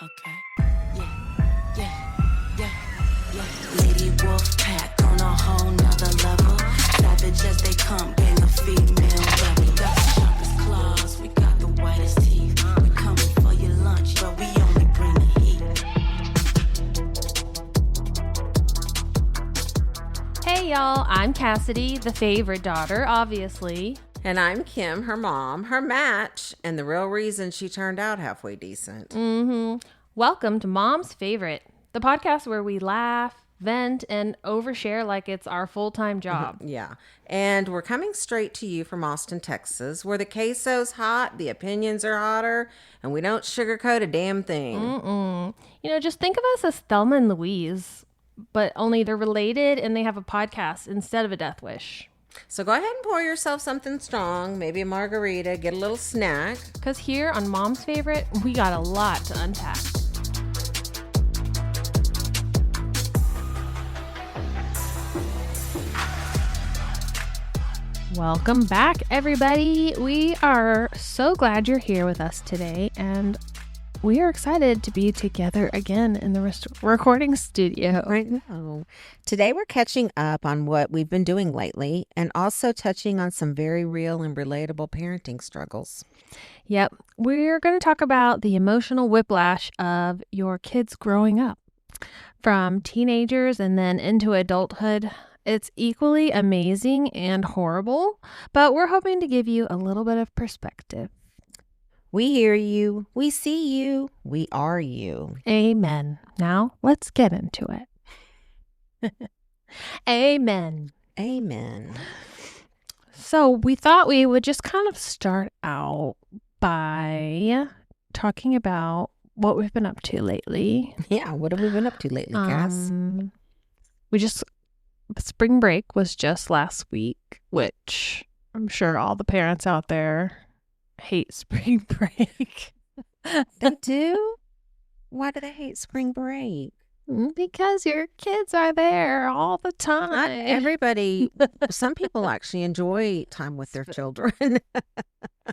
Okay. Yeah. Lady Wolf Pack on a whole nother level. Savage as they come, gang of female rebel. Got the sharpest claws, we got the whitest teeth. We coming for your lunch, but we only bring the heat. Hey y'all, I'm Cassidy, the favorite daughter, obviously. And I'm Kim, her mom, her match, and the real reason she turned out halfway decent. Welcome to Mom's Favorite, the podcast where we laugh, vent, and overshare like it's our full-time job. Yeah. And we're coming straight to you from Austin, Texas, where the queso's hot, the opinions are hotter, and we don't sugarcoat a damn thing. You know, just think of us as Thelma and Louise, but only they're related and they have a podcast instead of a death wish. So go ahead and pour yourself something strong, maybe a margarita, get a little snack. Because here on Mom's Favorite, we got a lot to unpack. Welcome back, everybody. We are so glad you're here with us today, and we are excited to be together again in the recording studio. I know. Today we're catching up on what we've been doing lately and also touching on some very real and relatable parenting struggles. Yep. We're going to talk about the emotional whiplash of your kids growing up. From teenagers and then into adulthood, it's equally amazing and horrible, but we're hoping to give you a little bit of perspective. We hear you, we see you, we are you. Amen. Now, let's get into it. Amen. Amen. So we thought we would just kind of start out by talking about what we've been up to lately. Yeah, what have we been up to lately, Cass? Spring break was just last week, which I'm sure all the parents out there hate spring break. They do? Why do they hate spring break? Because your kids are there all the time. Not everybody. Some people actually enjoy time with their children.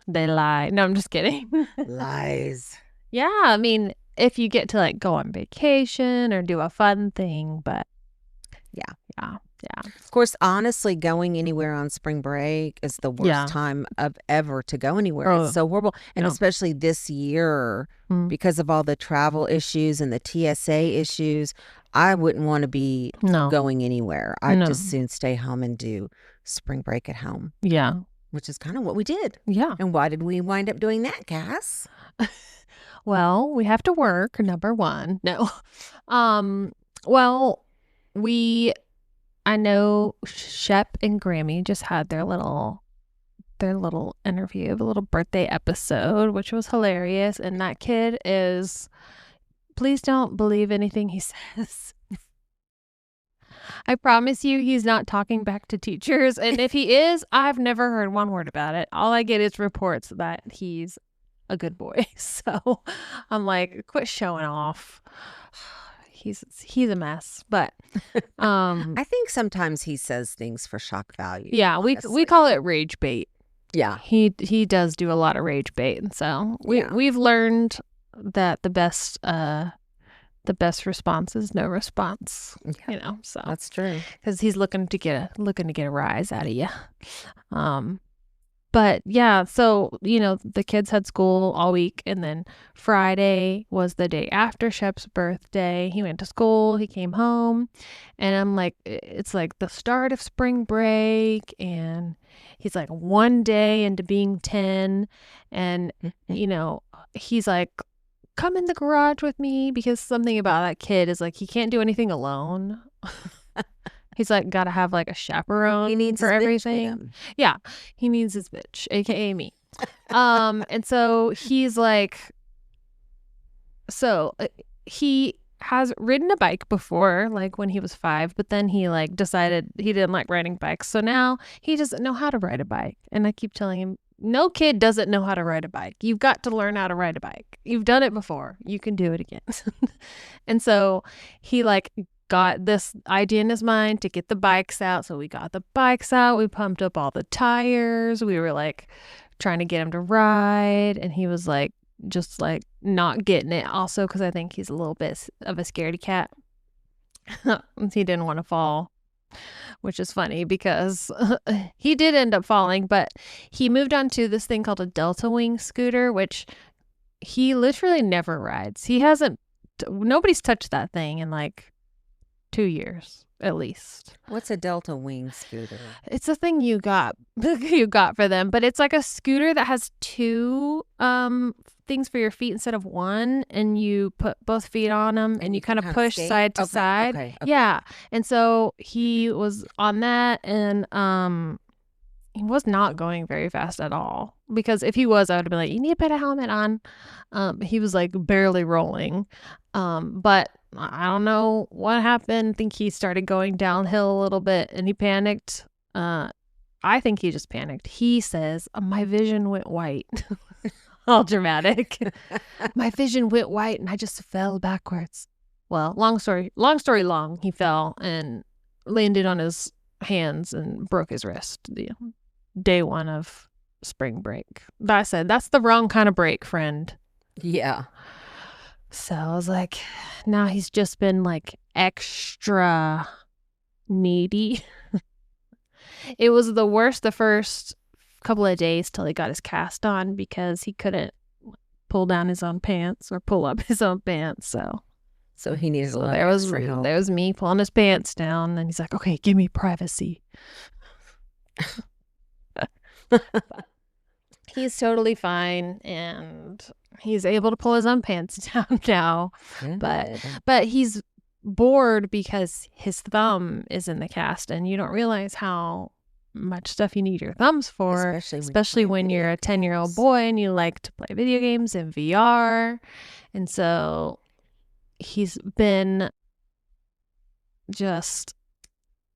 They lie. No, I'm just kidding. Lies. Yeah, I mean, if you get to like go on vacation or do a fun thing, but yeah. Of course, honestly, going anywhere on spring break is the worst time of ever to go anywhere. It's so horrible. And especially this year, because of all the travel issues and the TSA issues, I wouldn't want to be going anywhere. I'd just soon stay home and do spring break at home. Yeah. Which is kind of what we did. Yeah. And why did we wind up doing that, Cass? Well, we have to work, number one. No. I know Shep and Grammy just had their little interview, a little birthday episode, which was hilarious. And that kid please don't believe anything he says. I promise you he's not talking back to teachers. And if he is, I've never heard one word about it. All I get is reports that he's a good boy. So I'm like, quit showing off. He's a mess, but I think sometimes he says things for shock value. Yeah, we call it rage bait. Yeah, he does do a lot of rage bait, and so we've learned that the best response is no response. Yeah, you know, so that's true because he's looking to get a rise out of you. But yeah, so, you know, the kids had school all week, and then Friday was the day after Shep's birthday. He went to school, he came home, and I'm like, it's like the start of spring break, and he's like one day into being 10, and, you know, he's like, come in the garage with me, because something about that kid is like, he can't do anything alone. He's like, gotta have like a chaperone. He needs for everything. Yeah, he needs his bitch, aka me. And so he's like, he has ridden a bike before, like when he was 5, but then he like decided he didn't like riding bikes. So now he doesn't know how to ride a bike. And I keep telling him, no kid doesn't know how to ride a bike. You've got to learn how to ride a bike. You've done it before. You can do it again. And so he like got this idea in his mind to get the bikes out. So we got the bikes out. We pumped up all the tires. We were like trying to get him to ride. And he was like, just like not getting it. Also, because I think he's a little bit of a scaredy cat. He didn't want to fall, which is funny because he did end up falling, but he moved on to this thing called a Delta Wing scooter, which he literally never rides. Nobody's touched that thing in like 2 years at least. What's a Delta Wing scooter? It's a thing you got for them, but it's like a scooter that has 2 things for your feet instead of 1, and you put both feet on them and you kind of push side to side. Okay. Yeah. And so he was on that, and he was not going very fast at all, because if he was, I would have been like, you need to put a helmet on. He was like barely rolling. But I don't know what happened. I think he started going downhill a little bit and he panicked. I think he just panicked. He says, my vision went white. All dramatic. My vision went white and I just fell backwards. Well, long story long, he fell and landed on his hands and broke his wrist. Day 1 of spring break. I said, that's the wrong kind of break, friend. Yeah. So I was like, now he's just been like extra needy. It was the worst the first couple of days till he got his cast on, because he couldn't pull down his own pants or pull up his own pants. So he needed a little extra help. There was me pulling his pants down, and he's like, okay, give me privacy. He's totally fine, and he's able to pull his own pants down now. Good. But he's bored because his thumb is in the cast, and you don't realize how much stuff you need your thumbs for, especially when you're a 10-year-old boy and you like to play video games in VR. And so he's been just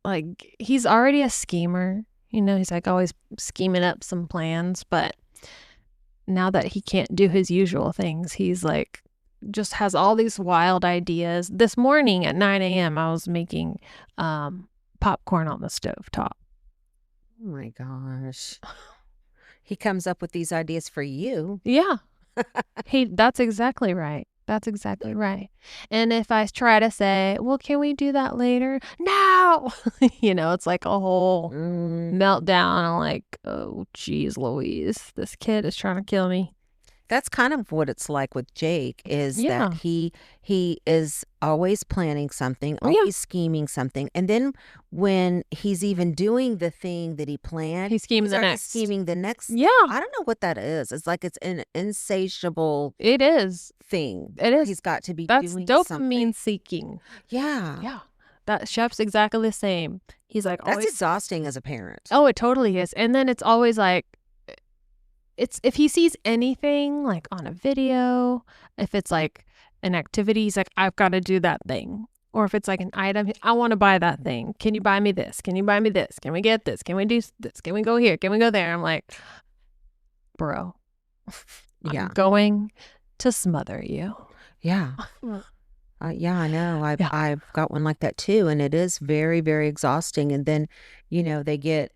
like, he's already a schemer. He's like always scheming up some plans, but now that he can't do his usual things, he's like, just has all these wild ideas. This morning at 9 a.m., I was making popcorn on the stovetop. Oh my gosh. He comes up with these ideas for you. Yeah. That's exactly right. That's exactly right. And if I try to say, well, can we do that later? No! It's like a whole meltdown. I'm like, oh, geez, Louise, this kid is trying to kill me. That's kind of what it's like with Jake, is that he is always planning something, always scheming something. And then when he's even doing the thing that he planned, he's scheming the next. Yeah. I don't know what that is. It's like it's an insatiable thing. It is. He's got to be doing something. That's dopamine seeking. Yeah. Yeah. That Shep's exactly the same. He's like, that's exhausting as a parent. Oh, it totally is. And then it's always like, if he sees anything like on a video, if it's like an activity, he's like, I've got to do that thing. Or if it's like an item, I want to buy that thing. Can you buy me this? Can you buy me this? Can we get this? Can we do this? Can we go here? Can we go there? I'm like, bro, I'm going to smother you. Yeah. Yeah, I know. I've got one like that too. And it is very, very exhausting. And then, they get...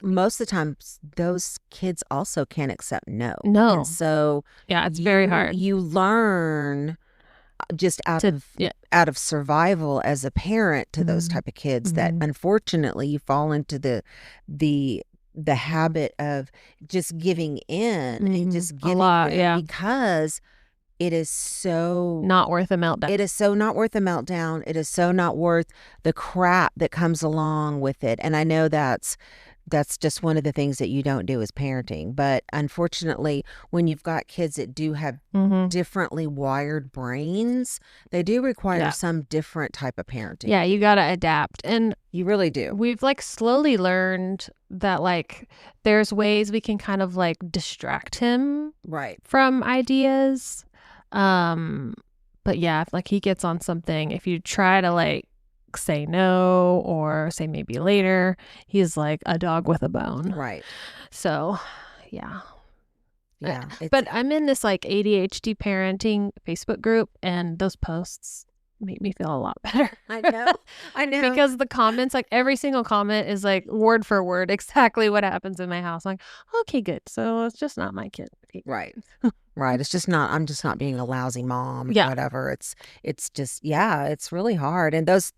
most of the time, those kids also can't accept no. No. And so it's very hard. You learn just out of survival as a parent to those type of kids that unfortunately you fall into the habit of just giving in and just giving a lot, because it is so not worth a meltdown. It is so not worth a meltdown. It is so not worth the crap that comes along with it. And I know that's just one of the things that you don't do as parenting. But unfortunately, when you've got kids that do have differently wired brains, they do require some different type of parenting. Yeah, you got to adapt. And you really do. We've like slowly learned that like there's ways we can kind of like distract him from ideas. But yeah, if like he gets on something, if you try to like say no or say maybe later, he's like a dog with a bone. Right. So yeah. But I'm in this like ADHD parenting Facebook group, and those posts make me feel a lot better. I know. Because the comments, like every single comment is like word for word exactly what happens in my house. I'm like, okay, good. So it's just not my kid. Right. Right. It's just not, I'm just not being a lousy mom or whatever. It's just, it's really hard. And those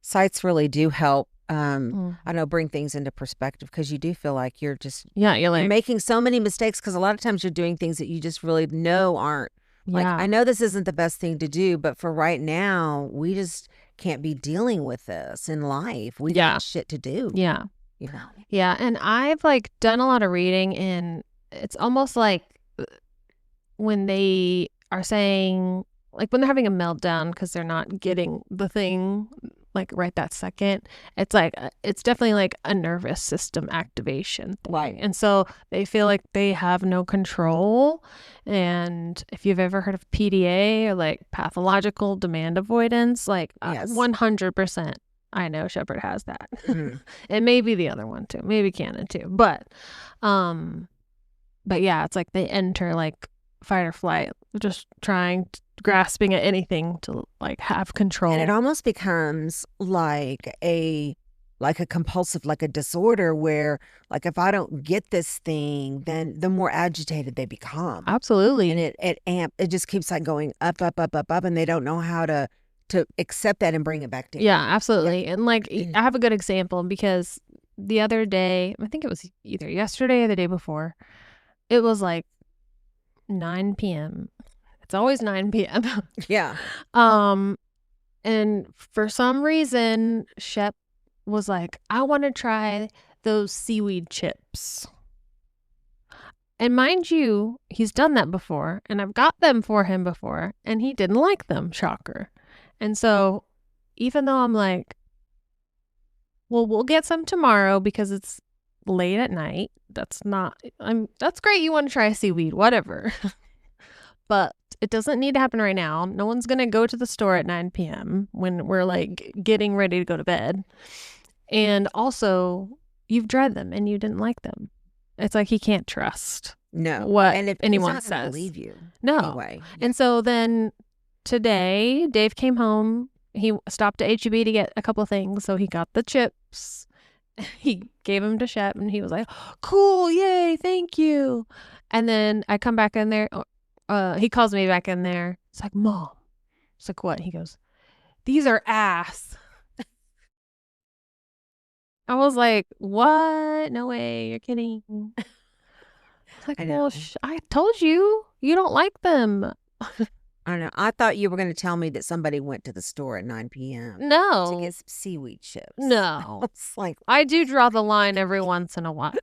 sites really do help, I know, bring things into perspective, because you do feel like you're just, you're making so many mistakes, because a lot of times you're doing things that you just really know aren't, like, I know this isn't the best thing to do, but for right now, we just can't be dealing with this in life. We got shit to do. Yeah. You know? Yeah. And I've like done a lot of reading, and it's almost like when they are saying, like when they're having a meltdown because they're not getting the thing like right that second, it's like, it's definitely like a nervous system activation thing. Right. And so they feel like they have no control. And if you've ever heard of PDA, or like pathological demand avoidance, like 100%, I know Shepherd has that. It may be the other one too, maybe Cannon too, but yeah, it's like they enter like fight or flight, just grasping at anything to like have control. And it almost becomes like a compulsive, like a disorder, where like if I don't get this thing, then the more agitated they become. Absolutely. And it just keeps like going up, and they don't know how to accept that and bring it back down. Yeah, absolutely. And like I have a good example, because the other day, I think it was either yesterday or the day before, it was like 9 p.m. It's always 9 p.m. Yeah. And for some reason, Shep was like, I want to try those seaweed chips. And mind you, he's done that before, and I've got them for him before, and he didn't like them. Shocker. And so even though I'm like, well, we'll get some tomorrow because it's late at night. That's great. You want to try seaweed, whatever. But it doesn't need to happen right now. No one's going to go to the store at 9 p.m. when we're like getting ready to go to bed. And also, you've tried them and you didn't like them. It's like he can't trust what anyone says. Believe you. No. Anyway. And so then today, Dave came home. He stopped at HEB to get a couple of things. So he got the chips. He gave them to Shep, and he was like, cool, yay, thank you. And then I come back in there. He calls me back in there. It's like, Mom. It's like, what? He goes, these are ass. I was like, what? No way. You're kidding. It's like, well, I told you don't like them. I don't know. I thought you were going to tell me that somebody went to the store at 9 p.m. No. to get some seaweed chips. No. It's like, I do draw the line every once in a while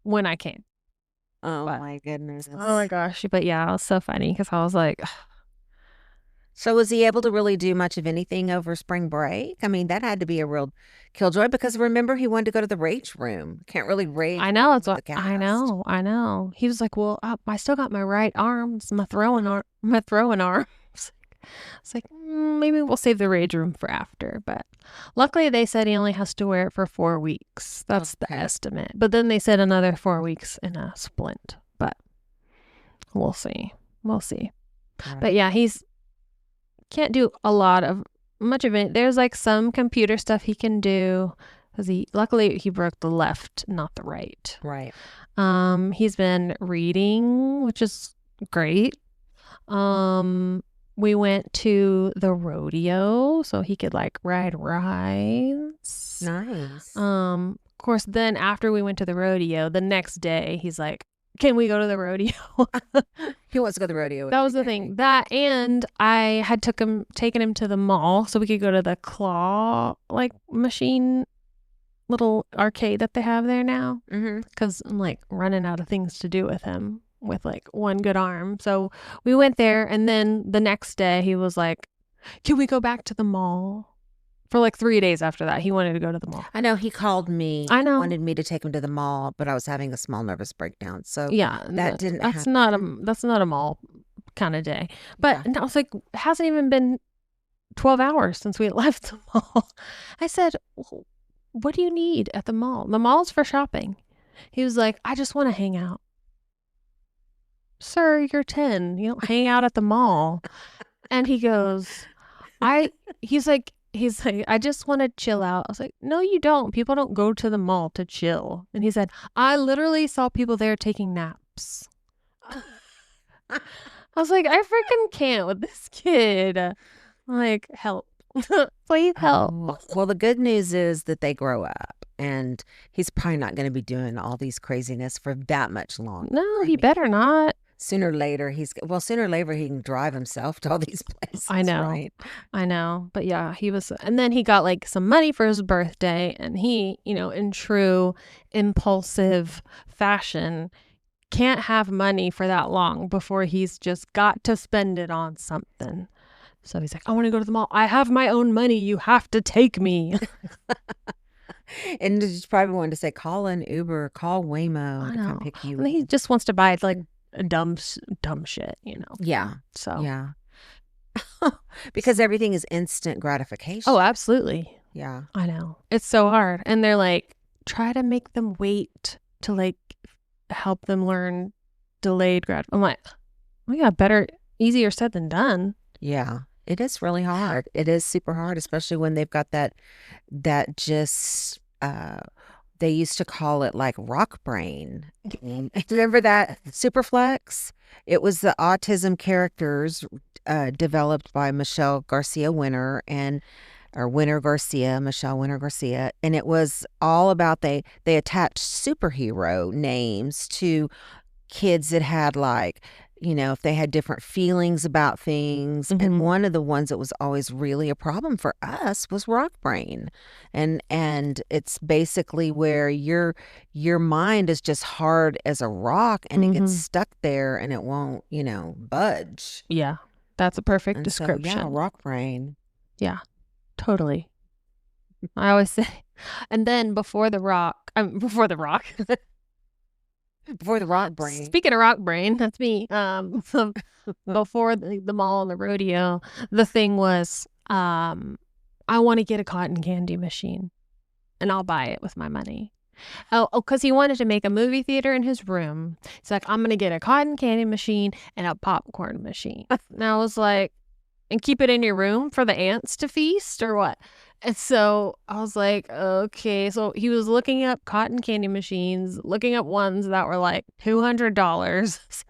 when I can. Oh, my goodness. Oh, my gosh. But yeah, it was so funny because I was like... So was he able to really do much of anything over spring break? I mean, that had to be a real killjoy, because remember, he wanted to go to the rage room. Can't really rage. I know. It's what I know. He was like, well, I still got my right arm. It's my throwing arm. It's like, maybe we'll save the rage room for after. But luckily, they said he only has to wear it for 4 weeks. That's the estimate. But then they said another 4 weeks in a splint. But we'll see. Right. But yeah, he's can't do much of it. There's like some computer stuff he can do, because luckily he broke the left, not the right. Right. He's been reading, which is great. We went to the rodeo so he could like ride rides. Nice. Of course, then after we went to the rodeo, the next day he's like, can we go to the rodeo? He wants to go to the rodeo. That was the thing. That, and I had taken him to the mall so we could go to the claw like machine little arcade that they have there now. Because I'm like running out of things to do with him with like one good arm. So we went there, and then the next day he was like, can we go back to the mall? For like 3 days after that, he wanted to go to the mall. I know, he called me. I know. Wanted me to take him to the mall, but I was having a small nervous breakdown. So yeah, that's not a mall kind of day. But I was like, it hasn't even been 12 hours since we left the mall. I said, what do you need at the mall? The mall's for shopping. He was like, I just want to hang out. Sir, you're 10. You don't hang out at the mall. And he goes, he's like, I just want to chill out. I was like, no, you don't. People don't go to the mall to chill. And he said, I literally saw people there taking naps. I was like, I freaking can't with this kid. Like, help. Please help. Well, the good news is that they grow up, and he's probably not going to be doing all these craziness for that much longer. No, he better not. Sooner or later he can drive himself to all these places. I know. Right? I know. But yeah, and then he got like some money for his birthday, and he, in true impulsive fashion, can't have money for that long before he's just got to spend it on something. So he's like, I want to go to the mall. I have my own money. You have to take me. And he's probably wanted to say, call an Uber, call Waymo to come pick you. And he just wants to buy like dumb shit, Yeah. So. Yeah. Because everything is instant gratification. Oh, absolutely. Yeah. I know. It's so hard. And they're like, try to make them wait to like help them learn delayed gratification. I'm like, oh yeah, easier said than done. Yeah. It is really hard. It is super hard, especially when they've got that just, they used to call it like rock brain. Remember that? Superflex? It was the autism characters developed by Michelle Winner Garcia. And it was all about, they attached superhero names to kids that had like, if they had different feelings about things. Mm-hmm. And one of the ones that was always really a problem for us was rock brain. And it's basically where your mind is just hard as a rock, and it gets stuck there and it won't, budge. Yeah. That's a perfect description. So, yeah, rock brain. Yeah, totally. I always say, and then before the rock brain. Speaking of rock brain, that's me. Before the mall and the rodeo, the thing was, I want to get a cotton candy machine, and I'll buy it with my money. Oh, because he wanted to make a movie theater in his room. He's like, I'm gonna get a cotton candy machine and a popcorn machine. And I was like, and keep it in your room for the ants to feast, or what? And so I was like, okay. So he was looking up cotton candy machines, looking up ones that were like $200.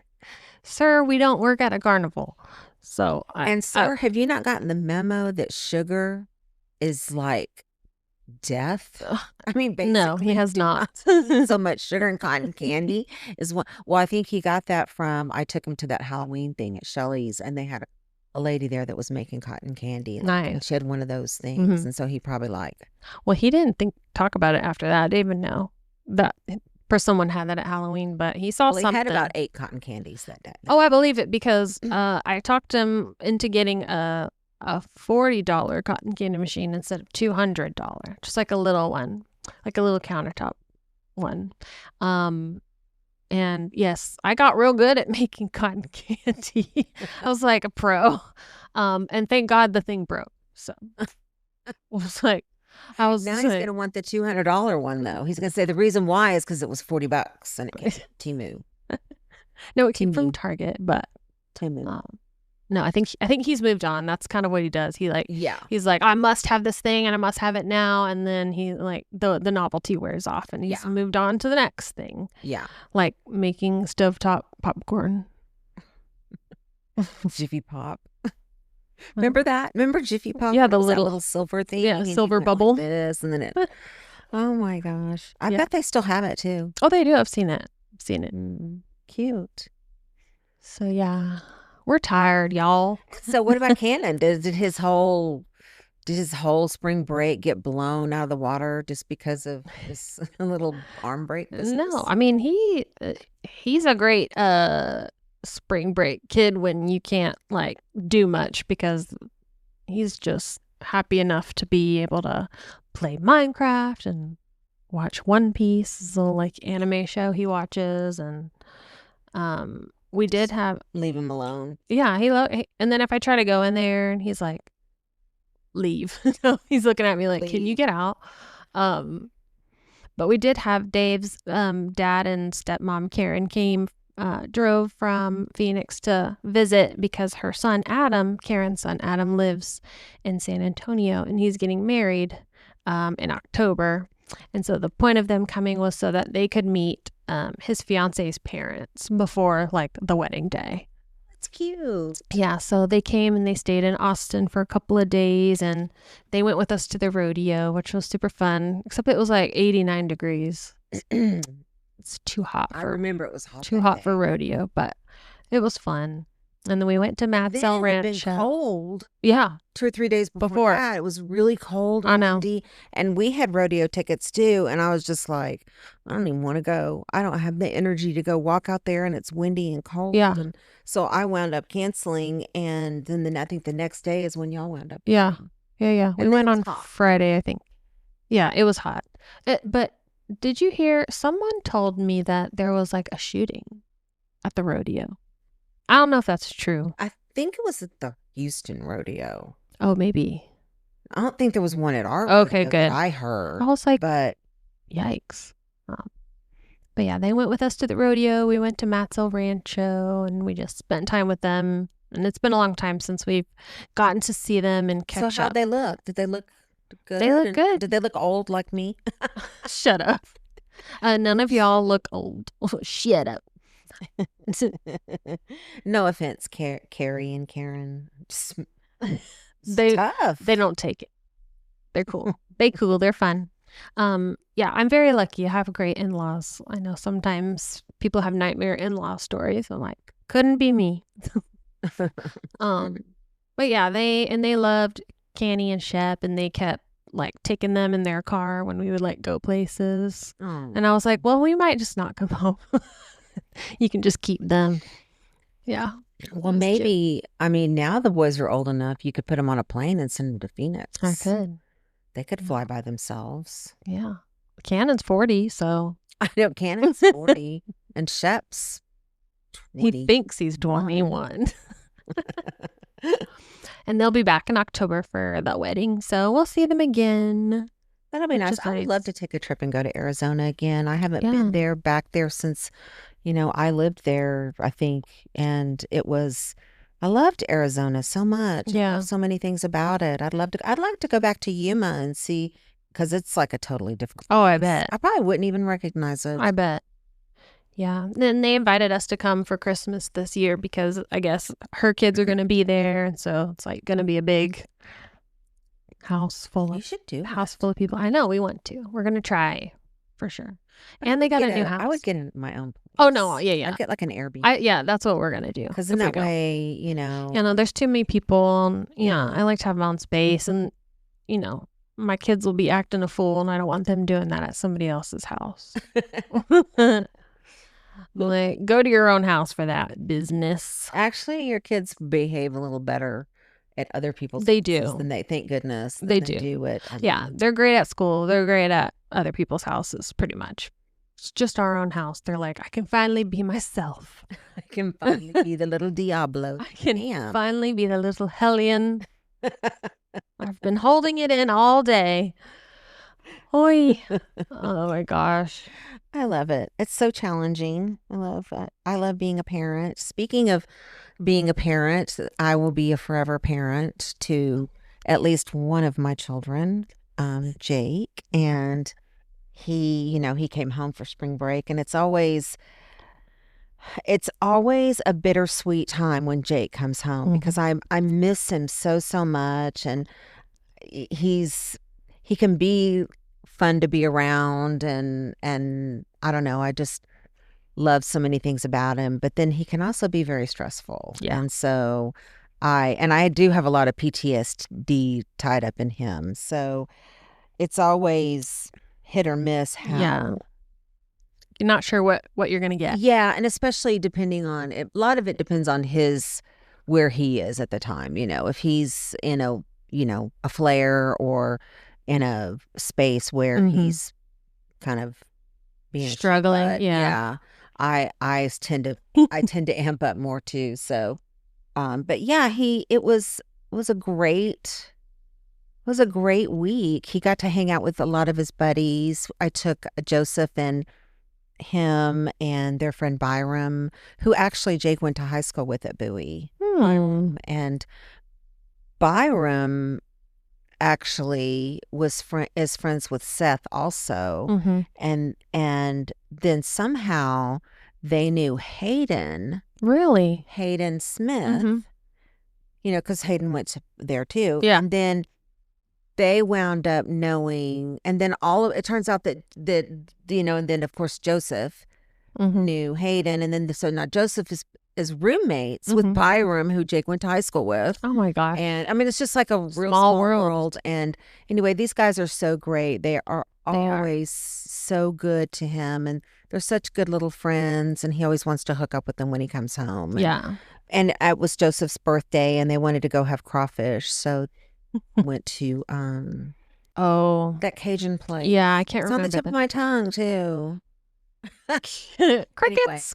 Sir, we don't work at a carnival. So sir, have you not gotten the memo that sugar is like death? I mean, basically, no, he has not. So much sugar and cotton candy is one. Well, I think he got that from, I took him to that Halloween thing at Shelly's, and they had a lady there that was making cotton candy. Nice. And she had one of those things. And so he probably well, he didn't talk about it after that. I didn't even know that someone had that at Halloween, but he saw something. He had about 8 cotton candies that day. Oh, I believe it, because I talked him into getting a $40 cotton candy machine instead of $200, just like a little one, like a little countertop one. And yes, I got real good at making cotton candy. I was like a pro. And thank God the thing broke. So I was like, now he's going to want the $200 one, though. He's going to say the reason why is because it was $40 and it came from Temu. No, it came from Target, but Temu. No, I think he's moved on. That's kind of what he does. He's like, I must have this thing and I must have it now. And then he like the novelty wears off and he's moved on to the next thing. Yeah. Like making stovetop popcorn. Jiffy Pop. Remember that? Remember Jiffy Pop? Yeah, the little silver thing. Yeah, silver bubble. Like this, and then it. Oh my gosh! I bet they still have it too. Oh, they do. I've seen it. Cute. So yeah, we're tired, y'all. So what about Cannon? Did his whole spring break get blown out of the water just because of this little arm break business? No, I mean he's a great spring break kid when you can't like do much, because he's just happy enough to be able to play Minecraft and watch One Piece, this little like anime show he watches, and we did have leave him alone. Yeah, and then if I try to go in there and he's like, leave. He's looking at me like, leave. Can you get out? But we did have Dave's dad and stepmom Karen drove from Phoenix to visit because her son Adam, Karen's son Adam, lives in San Antonio and he's getting married in October. And so the point of them coming was so that they could meet his fiance's parents before like the wedding day. That's cute. Yeah, so they came and they stayed in Austin for a couple of days, and they went with us to the rodeo, which was super fun, except it was like 89 degrees. It's too hot. I remember it was hot. Too hot for rodeo, but it was fun. And then we went to Matzell Ranch. It had been cold. Yeah. 2 or 3 days before that. It was really cold. I know. Windy, and we had rodeo tickets too. And I was just like, I don't even want to go. I don't have the energy to go walk out there, and it's windy and cold. Yeah. And so I wound up canceling. And then I think the next day is when y'all wound up. Yeah. Yeah. We went on Friday, I think. Yeah, it was hot. But did you hear? Someone told me that there was like a shooting at the rodeo. I don't know if that's true. I think it was at the Houston rodeo. Oh, maybe. I don't think there was one at our okay, rodeo good. that I heard. I was like, but yikes. But yeah, they went with us to the rodeo. We went to Matzell Rancho, and we just spent time with them. And it's been a long time since we've gotten to see them and catch up. So how'd they look? Did they look good? They look good. Did they look old like me? Shut up. None of y'all look old. Shut up. No offense, Carrie and Karen. Tough. They don't take it. They're cool. They're fun. Yeah, I'm very lucky. I have great in-laws. I know sometimes people have nightmare in-law stories. I'm like, couldn't be me. But yeah, they loved Canny and Shep, and they kept like taking them in their car when we would like go places. And I was like, well, we might just not come home. You can just keep them. Yeah. Well, maybe, I mean, now the boys are old enough, you could put them on a plane and send them to Phoenix. I could. They could fly by themselves. Yeah. Cannon's 40, so. I know, Cannon's 40 and Shep's 20. He thinks he's 21. And they'll be back in October for the wedding, so we'll see them again. That'll be nice. I would love to take a trip and go to Arizona again. I haven't been back there since, I lived there, I think, and I loved Arizona so much. Yeah. I love so many things about it. I'd like to go back to Yuma and see, because it's like a totally different place. Oh, I bet. I probably wouldn't even recognize it. I bet. Yeah. Then they invited us to come for Christmas this year because I guess her kids are going to be there. And so it's like going to be a big house full of people. I know, we want to. We're going to try for sure. And they got a new house. I would get in my own place. Oh, no. Yeah. I'd get like an Airbnb. Yeah, that's what we're going to do. Because in that way, there's too many people. And, I like to have my own space. And, my kids will be acting a fool, and I don't want them doing that at somebody else's house. Like, go to your own house for that business. Actually, your kids behave a little better at other people's houses than they, thank goodness. They do it. Yeah, they're great at school. They're great at other people's houses, pretty much. It's just our own house. They're like, I can finally be myself. I can finally be the little Diablo. I can finally be the little hellion. I've been holding it in all day. Oi. Oh my gosh. I love it. It's so challenging. I love being a parent. Speaking of being a parent, I will be a forever parent to at least one of my children, Jake, and he came home for spring break, and it's always a bittersweet time when Jake comes home because I miss him so much, and he can be fun to be around, and I don't know, I just love so many things about him, but then he can also be very stressful. Yeah. And so I do have a lot of PTSD tied up in him. So it's always hit or miss how. Yeah. You're not sure what you're going to get. Yeah, and especially depending on it, a lot of it depends on where he is at the time. If he's in a flare or in a space where he's kind of being struggling. Yeah. I tend to amp up more too. So, but yeah, it was a great week. He got to hang out with a lot of his buddies. I took Joseph and him and their friend Byram, who actually Jake went to high school with at Bowie. And Byram, actually is friends with Seth also, and then somehow they knew Hayden. Really? Hayden Smith. Because Hayden went there too. Yeah. And then they wound up knowing, and then it turns out that and then of course Joseph knew Hayden, and then so now Joseph is roommates with Byram, who Jake went to high school with. Oh my gosh. And I mean, it's just like a real small world. And anyway, these guys are so great. They are always so good to him, and they're such good little friends, and he always wants to hook up with them when he comes home. And it was Joseph's birthday, and they wanted to go have crawfish, so went to that Cajun place. Yeah, I can't remember. It's on the tip of my tongue too. Crickets.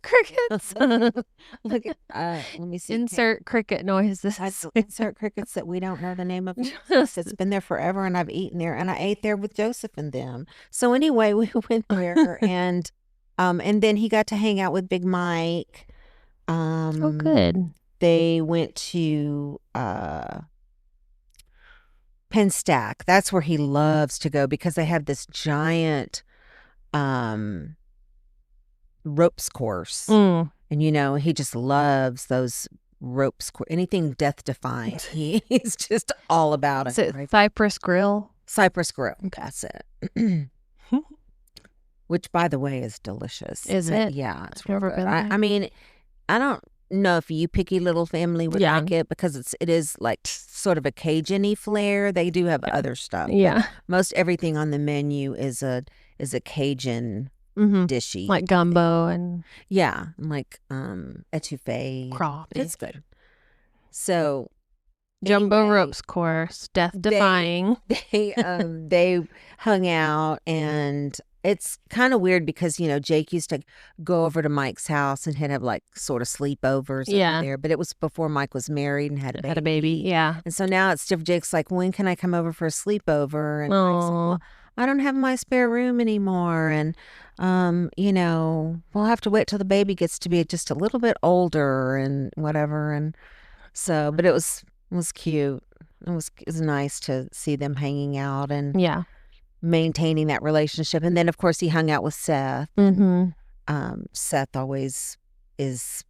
Look at let me see. Insert cricket noises. Insert crickets that we don't know the name of. It's been there forever, and I've eaten there, and I ate there with Joseph and them. So anyway, we went there, and then he got to hang out with Big Mike. Oh, good. They went to Penstack. That's where he loves to go because they have this giant ropes course. And he just loves those ropes, anything death defying. He's just all about it. Is it Cypress Grill? Cypress Grill. That's it. Which, by the way, is delicious. Is it? Yeah, it's never been there. I mean, I don't know if you picky little family would like it, because it is like sort of a Cajun-y flair. They do have other stuff. Yeah. Most everything on the menu is a Cajun dishy, like gumbo and like etouffee, crawfish. It's good. So jumbo ropes course, death defying. They hung out, and it's kind of weird because Jake used to go over to Mike's house and he'd have like sort of sleepovers over there, but it was before Mike was married and had a baby. And so now it's different. Jake's like, when can I come over for a sleepover? And Mike's like, well, I don't have my spare room anymore, and we'll have to wait till the baby gets to be just a little bit older and whatever. And so, but it was cute. It was nice to see them hanging out and maintaining that relationship. And then of course he hung out with Seth. Seth always is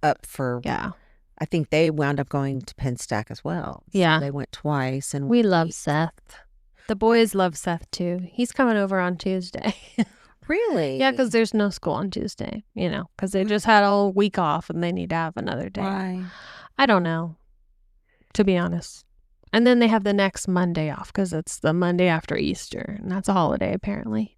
up for I think they wound up going to Penstack as well. So they went twice, and we love Seth. The boys love Seth too. He's coming over on Tuesday. Really? Yeah, because there's no school on Tuesday, because they just had a whole week off and they need to have another day. Why? I don't know, to be honest. And then they have the next Monday off because it's the Monday after Easter, and that's a holiday apparently.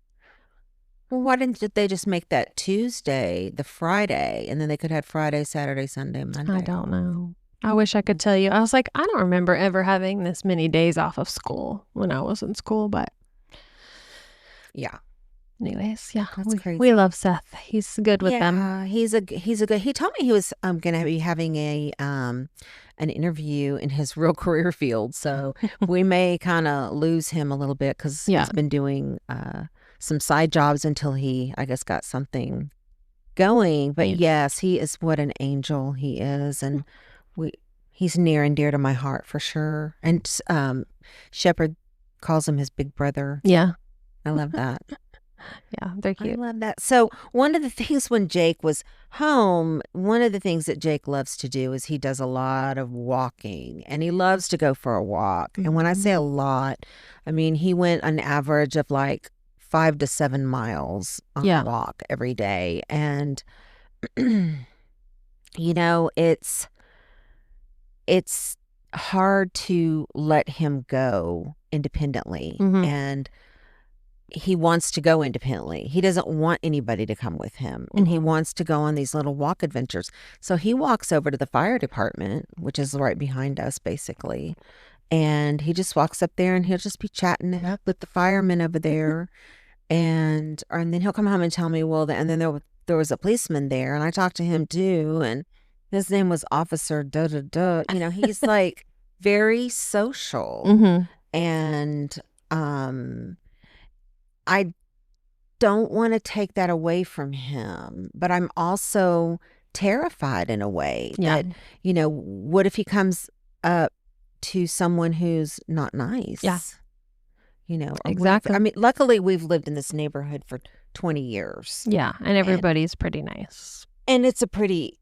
Well, why didn't they just make that Tuesday the Friday, and then they could have Friday, Saturday, Sunday, Monday? I don't know. I wish I could tell you. I was like, I don't remember ever having this many days off of school when I was in school, but anyways, that's crazy. We love Seth. He's good with them. He's a good. He told me he was going to be having an interview in his real career field, so we may kind of lose him a little bit because he's been doing some side jobs until he, I guess, got something going. But yes, he is what an angel he is, and he's near and dear to my heart for sure. And Shepard calls him his big brother. Yeah, I love that. Yeah, they're cute. I love that. So one of the things when Jake was home, one of the things that Jake loves to do is he does a lot of walking, and he loves to go for a walk. And when I say a lot, I mean he went an average of like 5 to 7 miles on a walk every day. And it's hard to let him go independently. And he wants to go independently. He doesn't want anybody to come with him, and he wants to go on these little walk adventures. So he walks over to the fire department, which is right behind us basically, and he just walks up there and he'll just be chatting it up with the firemen over there, and then he'll come home and tell me, and then there was a policeman there, and I talked to him too, and his name was Officer da da da. He's like very social, and I don't want to take that away from him, but I'm also terrified in a way that, what if he comes up to someone who's not nice. Yeah. You know, Exactly. I mean, luckily we've lived in this neighborhood for 20 years. Yeah, and everybody's pretty nice. And it's a pretty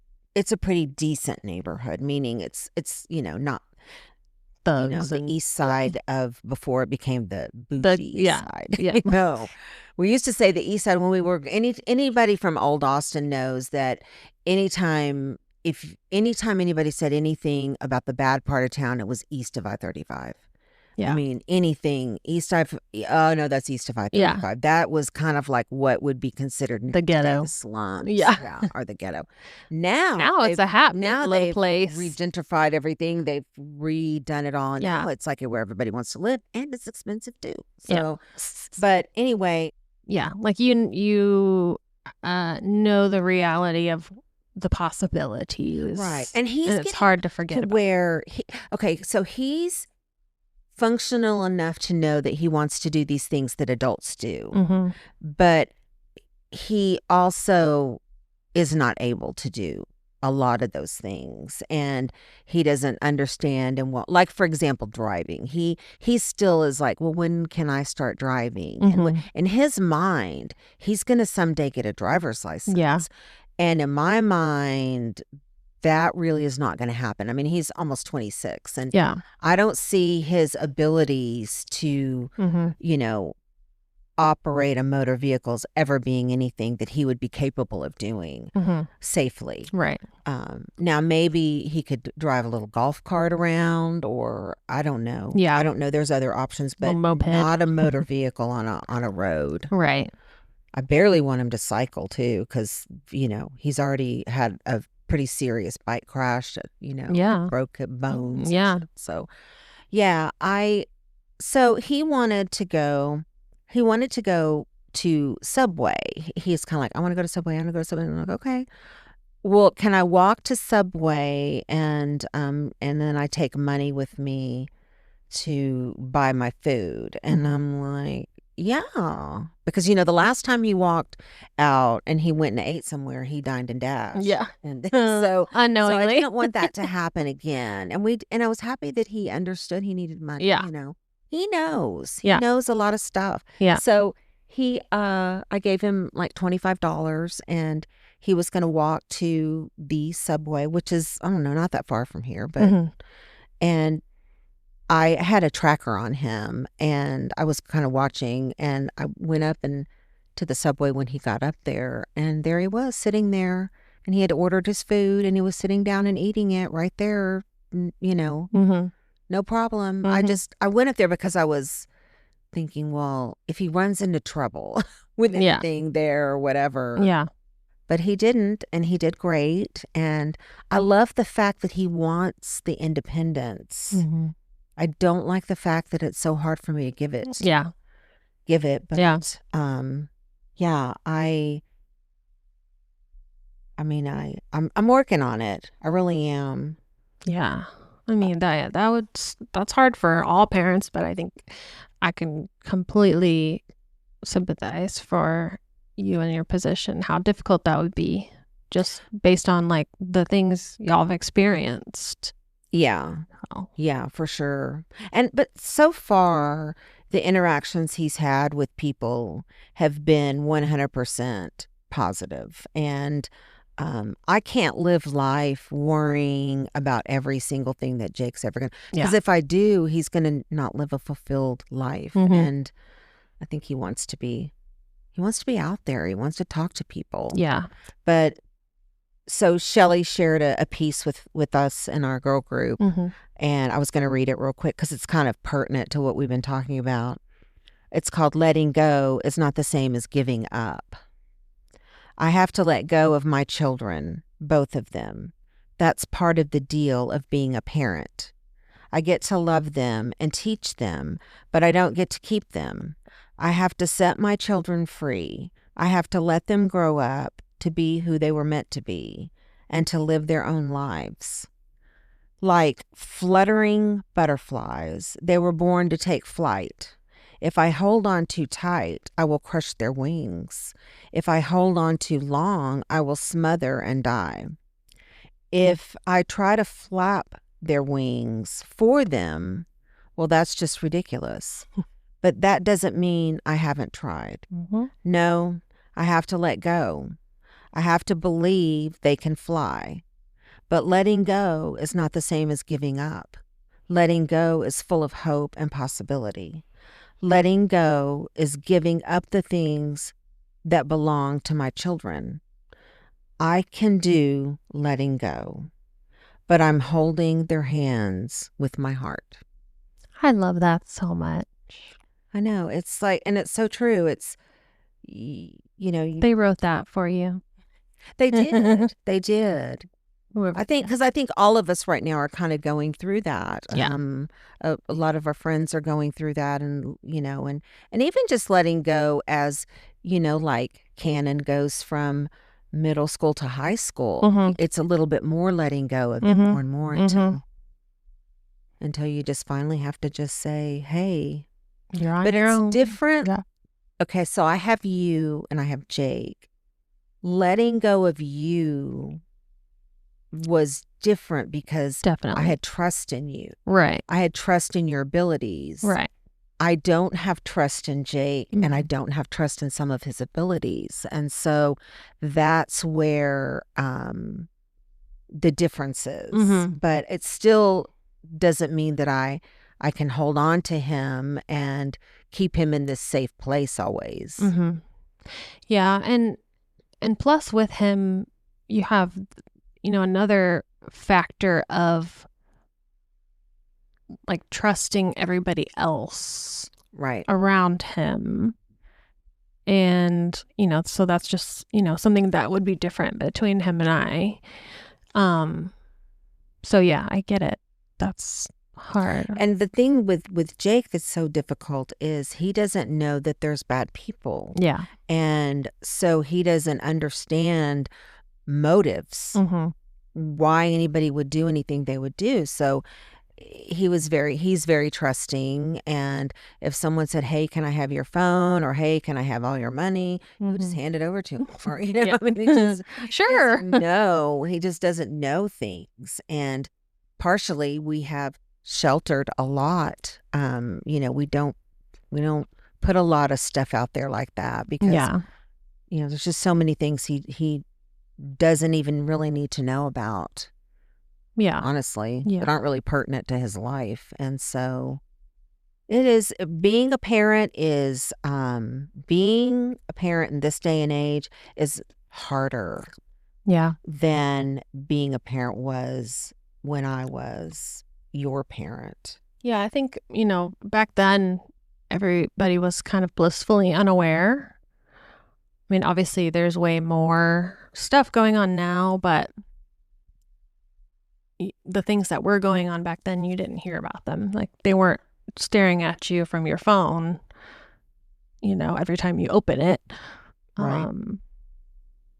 decent neighborhood, meaning it's not Thugs the and east side of before it became the bougie side. Yeah. No. We used to say the east side when we were anybody from Old Austin knows that anytime anybody said anything about the bad part of town, it was east of I-35. Yeah. I mean, anything east of, oh no, that's east of I-35. Yeah. That was kind of like what would be considered the ghetto, the slums. Yeah. Or the ghetto. Now it's a little place. Regentrified everything. They've redone it all. And Yeah. now it's like where everybody wants to live, and it's expensive too. So, but anyway. Yeah, like you know the reality of the possibilities. Right. And it's hard to forget about. Where so he's functional enough to know that he wants to do these things that adults do. Mm-hmm. But he also is not able to do a lot of those things, and he doesn't understand like, for example, driving. He still is like, well, when can I start driving? Mm-hmm. And in his mind, he's going to someday get a driver's license. Yeah. And in my mind, that really is not going to happen. I mean, he's almost 26, and I don't see his abilities to, operate a motor vehicles ever being anything that he would be capable of doing safely. Right. Now, maybe he could drive a little golf cart around, or I don't know. Yeah. I don't know. There's other options, but not a motor vehicle on a road. Right. I barely want him to cycle too, because, he's already had a pretty serious bike crash, broke bones. Yeah. So, so he wanted to go to Subway. He's kind of like, I want to go to Subway. And I'm like, okay. Well, can I walk to Subway and then I take money with me to buy my food? And I'm like, yeah, because the last time he walked out and he went and ate somewhere, he dined and dashed. Yeah, and so unknowingly, so I didn't want that to happen again. And I was happy that he understood he needed money. Yeah, he knows. He knows a lot of stuff. Yeah. So I gave him like $25, and he was going to walk to the Subway, which is, I don't know, not that far from here, but and I had a tracker on him, and I was kind of watching, and I went up to the Subway when he got up there, and there he was sitting there, and he had ordered his food, and he was sitting down and eating it right there, no problem. I went up there because I was thinking, well, if he runs into trouble with anything there or whatever. Yeah. But he didn't, and he did great. And I love the fact that he wants the independence. I don't like the fact that it's so hard for me to give it. Yeah. But I'm working on it. I really am. Yeah. I mean, that's hard for all parents, but I think I can completely sympathize for you and your position, how difficult that would be, just based on like the things y'all have experienced. Yeah. Yeah, for sure. But so far, the interactions he's had with people have been 100% positive. And I can't live life worrying about every single thing that Jake's ever going to, because if I do, he's going to not live a fulfilled life. And I think he wants to be out there. He wants to talk to people. Yeah. But so Shelly shared a piece with us in our girl group, and I was going to read it real quick because it's kind of pertinent to what we've been talking about. It's called "Letting Go is Not the Same as Giving Up." I have to let go of my children, both of them. That's part of the deal of being a parent. I get to love them and teach them, but I don't get to keep them. I have to set my children free. I have to let them grow up to be who they were meant to be and to live their own lives. Like fluttering butterflies, they were born to take flight. If I hold on too tight, I will crush their wings. If I hold on too long, I will smother and die. If I try to flap their wings for them, well, that's just ridiculous. But that doesn't mean I haven't tried. Mm-hmm. No, I have to let go. I have to believe they can fly. But letting go is not the same as giving up. Letting go is full of hope and possibility. Letting go is giving up the things that belong to my children. I can do letting go, but I'm holding their hands with my heart. I love that so much. I know. It's like, and it's so true. It's, They wrote that for you. They did. They did. Whoever. I think, because I think all of us right now are kind of going through that. Yeah. A lot of our friends are going through that, and and even just letting go, as like Canon goes from middle school to high school. Mm-hmm. It's a little bit more letting go of it, Mm-hmm. more and more until you just finally have to just say, "Hey, you're on but your own." It's different. Yeah. Okay, so I have you and I have Jake. Letting go of you was different because Definitely. I had trust in you. Right. I had trust in your abilities. Right. I don't have trust in Jake, and I don't have trust in some of his abilities. And so that's where the difference is. Mm-hmm. But it still doesn't mean that I can hold on to him and keep him in this safe place always. Mm-hmm. Yeah. And plus with him, you have, another factor of like trusting everybody else right around him. And, so that's just, something that would be different between him and I. So yeah, I get it. That's hard. And the thing with Jake that's so difficult is he doesn't know that there's bad people. Yeah. And so he doesn't understand motives, why anybody would do anything they would do. So he's very trusting. And if someone said, "Hey, can I have your phone?" or "Hey, can I have all your money?" he would just hand it over to him. Or, Yeah. I mean, he just, Sure. no, he just doesn't know things. And partially we have sheltered a lot. We don't put a lot of stuff out there like that because, there's just so many things he doesn't even really need to know about. Yeah. Honestly, Yeah. that aren't really pertinent to his life. And so it is, being a parent in this day and age is harder than being a parent was when I was your parent. Yeah, I think, back then everybody was kind of blissfully unaware. I mean, obviously there's way more stuff going on now, but the things that were going on back then, you didn't hear about them. Like, they weren't staring at you from your phone, every time you open it. Right.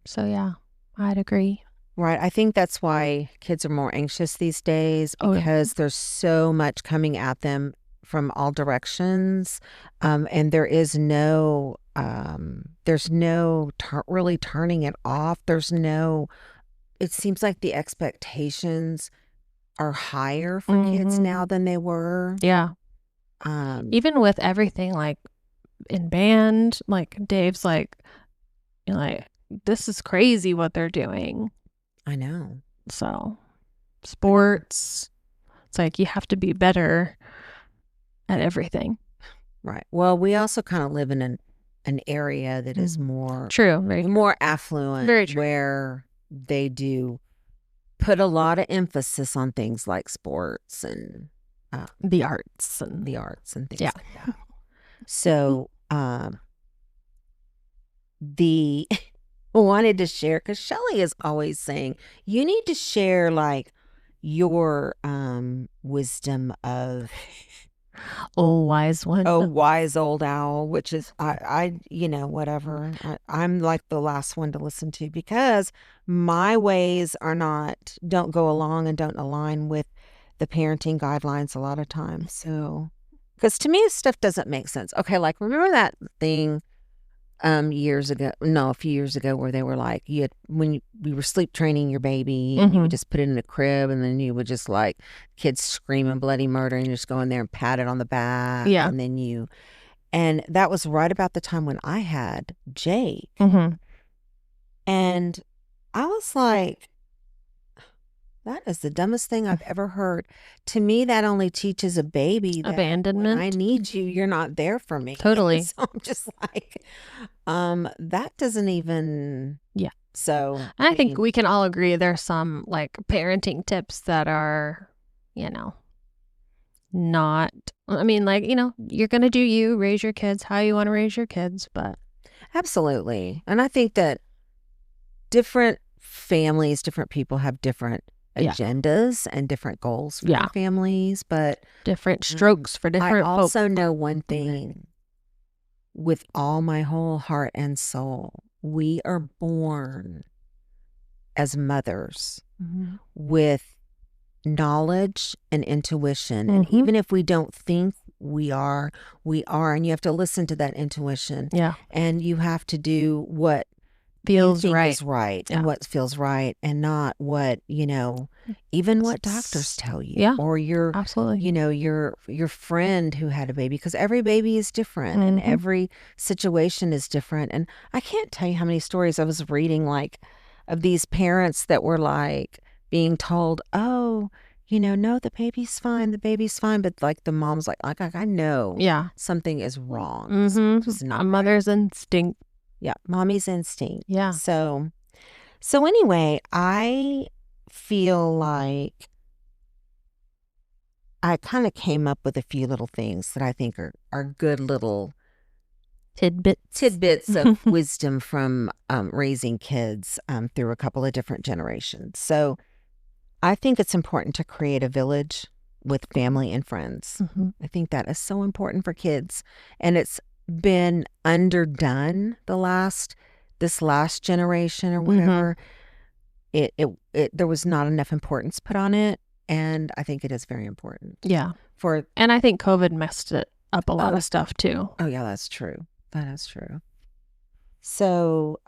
So yeah, I'd agree. Right. I think that's why kids are more anxious these days, because there's so much coming at them from all directions. And there is no, really turning it off. It seems like the expectations are higher for kids now than they were. Yeah. Even with everything, like in band, like Dave's like, this is crazy what they're doing. I know. So sports, it's like you have to be better at everything. Right. Well, we also kind of live in an area that is more more affluent, very true, where they do put a lot of emphasis on things like sports and the arts and things like that. So the wanted to share, because Shelly is always saying you need to share like your wisdom of oh wise one, wise old owl, which is I whatever. I'm like the last one to listen to, because my ways don't go along and don't align with the parenting guidelines a lot of times. So, because to me stuff doesn't make sense. Okay, like remember that thing years ago, a few years ago, where they were like, we were sleep training your baby, and you would just put it in a crib, and then you would just like kids screaming bloody murder, and you just go in there and pat it on the back, and then and that was right about the time when I had Jake, and I was like, that is the dumbest thing I've ever heard. To me, that only teaches a baby that abandonment. When I need you, you're not there for me. Totally. So I'm just like, that doesn't even. Yeah. So I think we can all agree there's some like parenting tips that are, not. I mean, like, you're gonna do you, raise your kids how you want to raise your kids, but absolutely. And I think that different families, different people have different agendas and different goals for their families, but different strokes for different I also know one thing with all my whole heart and soul. We are born as mothers with knowledge and intuition. And even if we don't think we are, and you have to listen to that intuition. Yeah. And you have to do what feels right. Is right and what feels right, and not what, even what doctors tell you. Yeah. Or your absolutely. Your friend who had a baby, because every baby is different and every situation is different. And I can't tell you how many stories I was reading, like, of these parents that were like being told, oh, no, the baby's fine, but like the mom's like I know something is wrong. It's not a mother's instinct. Yeah, mommy's instinct. Yeah. So anyway, I feel like I kind of came up with a few little things that I think are good little tidbits of wisdom from raising kids through a couple of different generations. So I think it's important to create a village with family and friends. I think that is so important for kids, and it's been underdone this last generation or whatever. It there was not enough importance put on it, and I think it is very important. Yeah. And I think COVID messed it up a lot of stuff too. Oh yeah, that's true. That is true. So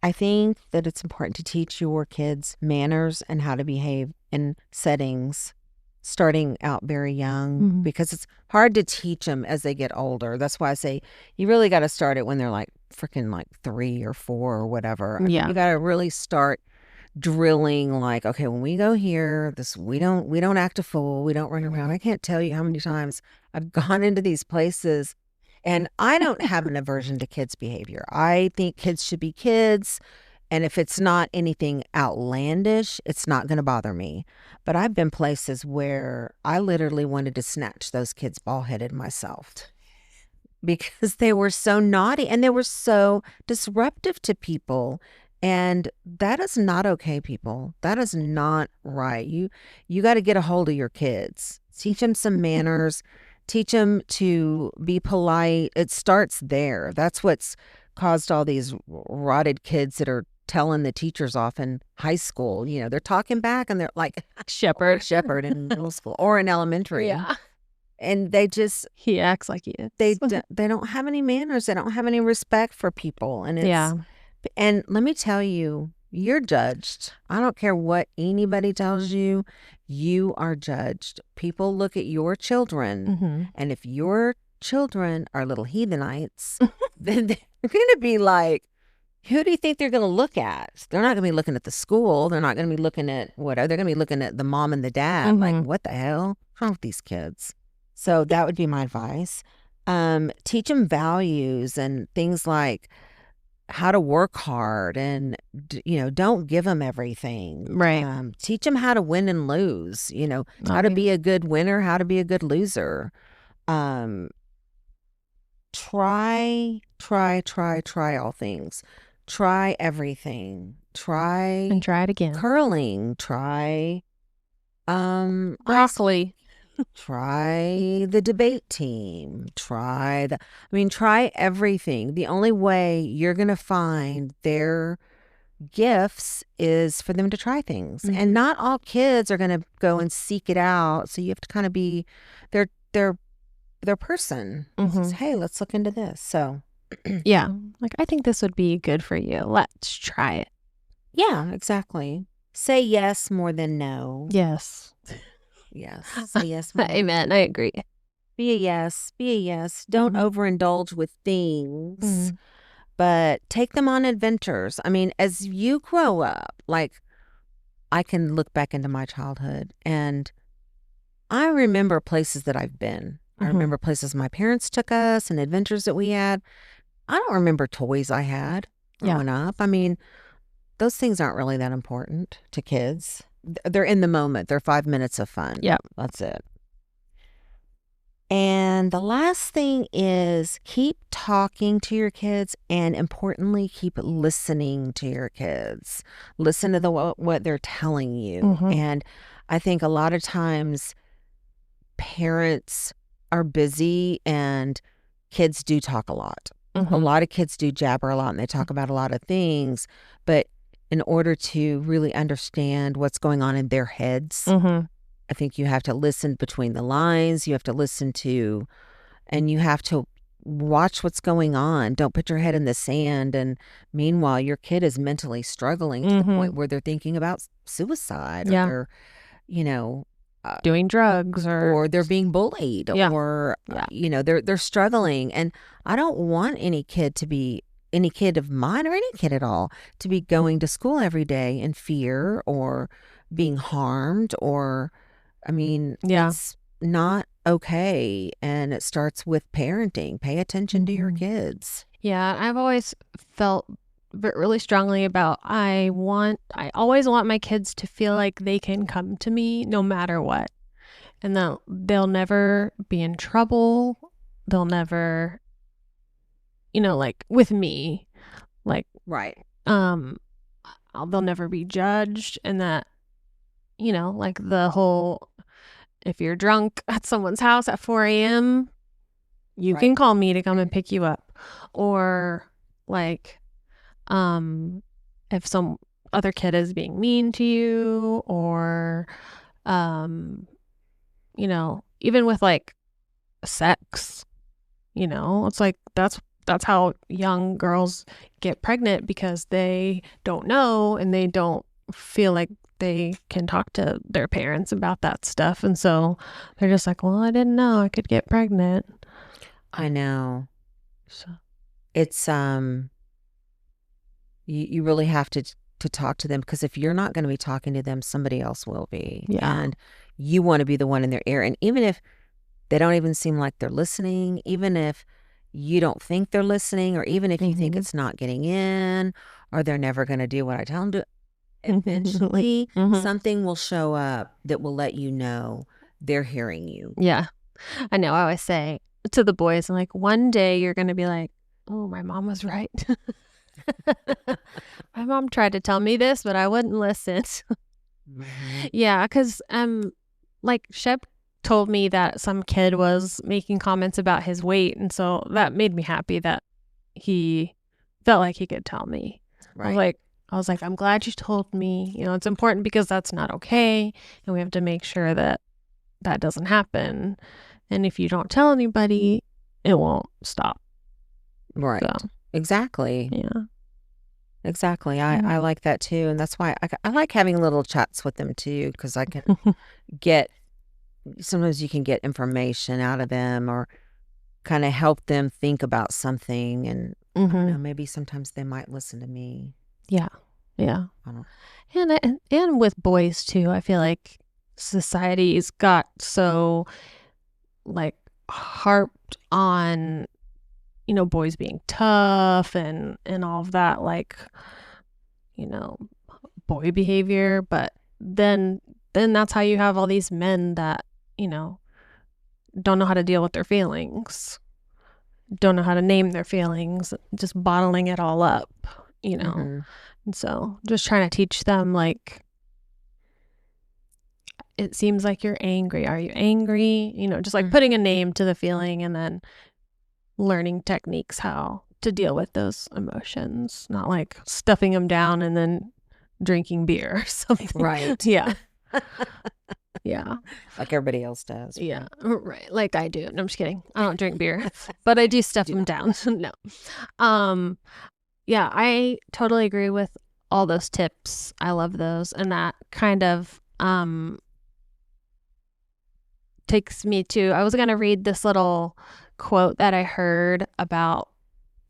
I think that it's important to teach your kids manners and how to behave in settings starting out very young, because it's hard to teach them as they get older. That's why I say you really got to start it when they're like freaking like 3 or 4 or whatever. Yeah. You got to really start drilling, like, okay, when we go here, we don't act a fool. We don't run around. I can't tell you how many times I've gone into these places, and I don't have an aversion to kids' behavior. I think kids should be kids. And if it's not anything outlandish, it's not going to bother me. But I've been places where I literally wanted to snatch those kids ball-headed myself, because they were so naughty and they were so disruptive to people. And that is not okay, people. That is not right. You got to get a hold of your kids. Teach them some manners. Teach them to be polite. It starts there. That's what's caused all these rotted kids that are telling the teachers off in high school. They're talking back and they're like shepherd in middle school or in elementary. Yeah. And he acts like he is. They don't have any manners. They don't have any respect for people. And and let me tell you, you're judged. I don't care what anybody tells you. You are judged. People look at your children, and if your children are little heathenites, then they're going to be like, who do you think they're going to look at? They're not going to be looking at the school. They're not going to be looking at whatever. They're going to be looking at the mom and the dad. Like, what the hell? What's wrong with these kids? So that would be my advice. Teach them values and things like how to work hard, and don't give them everything. Right. Teach them how to win and lose. How to be a good winner, how to be a good loser. Try all things. Try everything. Try it again. Curling. Try broccoli. Try the debate team. Try everything. The only way you're going to find their gifts is for them to try things. And not all kids are going to go and seek it out. So you have to kind of be their person. Says, hey, let's look into this. So Yeah. Like, I think this would be good for you. Let's try it. Yeah, exactly. Say yes more than no. Yes. Yes. Say yes more. Amen. I agree. Be a yes. Be a yes. Don't overindulge with things, but take them on adventures. I mean, as you grow up, like, I can look back into my childhood and I remember places that I've been. I remember places my parents took us and adventures that we had. I don't remember toys I had growing up. I mean, those things aren't really that important to kids. They're in the moment. They're 5 minutes of fun. Yep. That's it. And the last thing is keep talking to your kids, and importantly, keep listening to your kids. Listen to what they're telling you. And I think a lot of times parents are busy and kids do talk a lot. A lot of kids do jabber a lot and they talk about a lot of things. But in order to really understand what's going on in their heads, I think you have to listen between the lines. You have to listen to, and you have to watch what's going on. Don't put your head in the sand. And meanwhile, your kid is mentally struggling to the point where they're thinking about suicide or they're, you know, doing drugs or they're being bullied or, you know, they're struggling. And I don't want any kid of mine or any kid at all to be going to school every day in fear or being harmed or, I mean, it's not okay. And it starts with parenting. Pay attention to your kids. Yeah, I've always felt really strongly about I always want my kids to feel like they can come to me no matter what. And they'll never be in trouble. They'll never, you know, like with me, like, right. They'll never be judged. And that, you know, like the whole, if you're drunk at someone's house at 4 a.m., you can call me to come and pick you up. Or like, if some other kid is being mean to you or, you know, even with like sex, you know, it's like, that's how young girls get pregnant because they don't know and they don't feel like they can talk to their parents about that stuff. And so they're just like, well, I didn't know I could get pregnant. I know. So it's, you really have to talk to them, because if you're not going to be talking to them, somebody else will be. Yeah. And you want to be the one in their ear. And even if they don't even seem like they're listening, even if you don't think they're listening, or even if you think it's not getting in, or they're never going to do what I tell them to, eventually something will show up that will let you know they're hearing you. Yeah. I know. I always say to the boys, I'm like, one day you're going to be like, oh, my mom was right. My mom tried to tell me this, but I wouldn't listen. Yeah, because like Shep told me that some kid was making comments about his weight, and so that made me happy that he felt like he could tell me. Right. I was like, I'm glad you told me. You know, it's important because that's not okay, and we have to make sure that that doesn't happen. And if you don't tell anybody, it won't stop. Right. So, exactly. yeah. Exactly. I like that too. And that's why I like having little chats with them too, because I can sometimes you can get information out of them or kind of help them think about something. And I don't know, maybe sometimes they might listen to me. Yeah. Yeah. I don't. And with boys too, I feel like society's got so like harped on, you know, boys being tough and all of that, like, you know, boy behavior. But then that's how you have all these men that, you know, don't know how to deal with their feelings, don't know how to name their feelings, just bottling it all up, you know. And so just trying to teach them, like, it seems like you're angry. Are you angry? You know, just like putting a name to the feeling and then learning techniques how to deal with those emotions, not like stuffing them down and then drinking beer or something. Right. Yeah. Yeah. Like everybody else does. Yeah. Right. Like I do. No, I'm just kidding. I don't drink beer, but I do stuff them down. No. Yeah, I totally agree with all those tips. I love those. And that kind of takes me to, I was going to read this little quote that I heard about,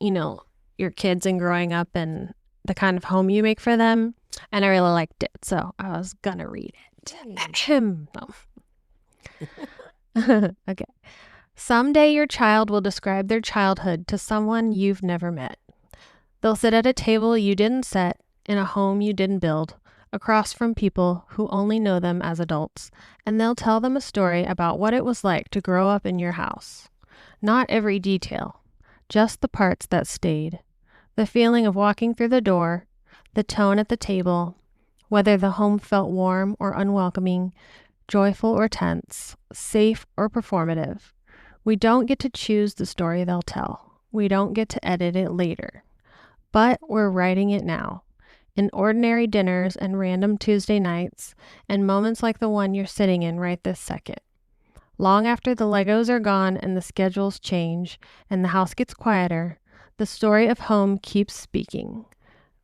your kids and growing up and the kind of home you make for them. And I really liked it. So I was going to read it. Okay. Someday your child will describe their childhood to someone you've never met. They'll sit at a table you didn't set, in a home you didn't build, across from people who only know them as adults, and they'll tell them a story about what it was like to grow up in your house. Not every detail, just the parts that stayed. The feeling of walking through the door, the tone at the table, whether the home felt warm or unwelcoming, joyful or tense, safe or performative. We don't get to choose the story they'll tell. We don't get to edit it later. But we're writing it now. In ordinary dinners and random Tuesday nights, and moments like the one you're sitting in right this second. Long after the Legos are gone and the schedules change, and the house gets quieter, the story of home keeps speaking.